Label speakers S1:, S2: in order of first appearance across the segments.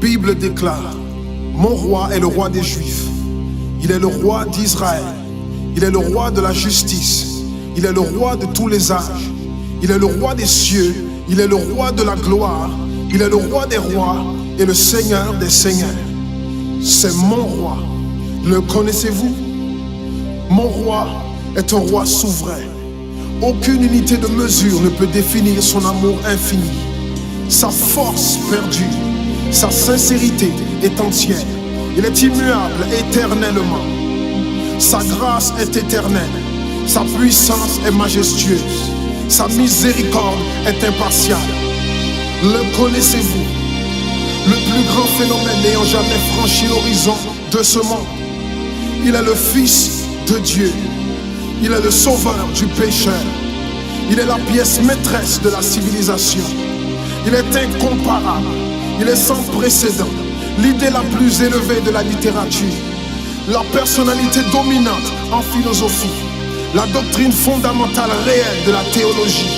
S1: Bible déclare: mon roi est le roi des Juifs. Il est le roi d'Israël. Il est le roi de la justice. Il est le roi de tous les âges. Il est le roi des cieux. Il est le roi de la gloire. Il est le roi des rois et le Seigneur des seigneurs. C'est mon roi. Le connaissez-vous? Mon roi est un roi souverain. Aucune unité de mesure ne peut définir son amour infini. Sa force perdue, sa sincérité est entière. Il est immuable éternellement. Sa grâce est éternelle. Sa puissance est majestueuse. Sa miséricorde est impartiale. Le connaissez-vous? Le plus grand phénomène n'ayant jamais franchi l'horizon de ce monde. Il est le Fils de Dieu. Il est le sauveur du pécheur. Il est la pièce maîtresse de la civilisation. Il est incomparable. Il est sans précédent. L'idée la plus élevée de la littérature. La personnalité dominante en philosophie. La doctrine fondamentale réelle de la théologie.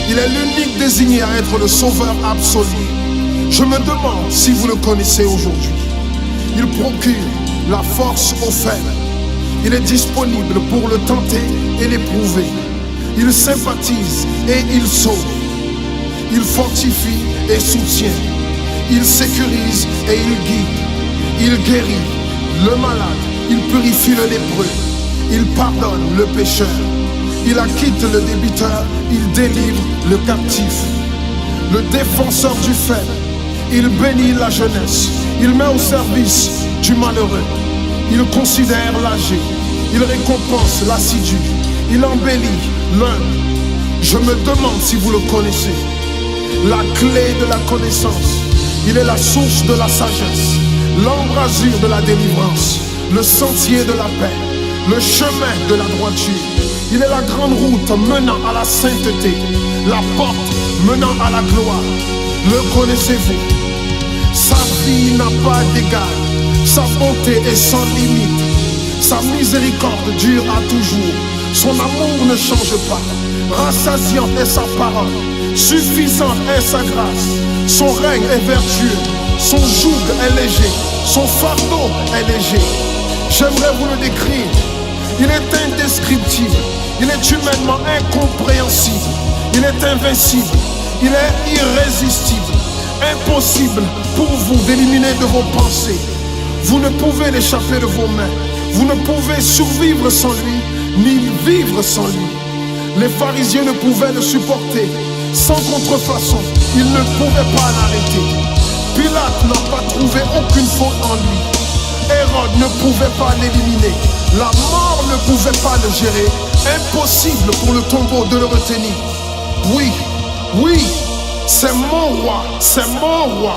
S1: Il est l'unique désigné à être le sauveur absolu. Je me demande si vous le connaissez aujourd'hui. Il procure la force aux faibles. Il est disponible pour le tenter et l'éprouver. Il sympathise et il sauve. Il fortifie et soutient. Il sécurise et il guide. Il guérit le malade. Il purifie le lépreux. Il pardonne le pécheur. Il acquitte le débiteur. Il délivre le captif. Le défenseur du faible. Il bénit la jeunesse. Il met au service du malheureux. Il considère l'âgé. Il récompense l'assidu. Il embellit l'humble. Je me demande si vous le connaissez. La clé de la connaissance. Il est la source de la sagesse. L'embrasure de la délivrance. Le sentier de la paix. Le chemin de la droiture. Il est la grande route menant à la sainteté. La porte menant à la gloire. Le connaissez-vous? Sa vie n'a pas d'égal. Sa bonté est sans limite. Sa miséricorde dure à toujours. Son amour ne change pas. Rassasiante est sa parole. Suffisante est sa grâce. Son règne est vertueux. Son joug est léger. Son fardeau est léger. J'aimerais vous le décrire. Il est indescriptible. Il est humainement incompréhensible. Il est invincible. Il est irrésistible. Impossible pour vous d'éliminer de vos pensées. Vous ne pouvez l'échapper de vos mains. Vous ne pouvez survivre sans lui, ni vivre sans lui. Les pharisiens ne pouvaient le supporter. Sans contrefaçon, ils ne pouvaient pas l'arrêter. Pilate n'a pas trouvé aucune faute en lui. Hérode ne pouvait pas l'éliminer. La mort ne pouvait pas le gérer. Impossible pour le tombeau de le retenir. Oui, oui, c'est mon roi, c'est mon roi.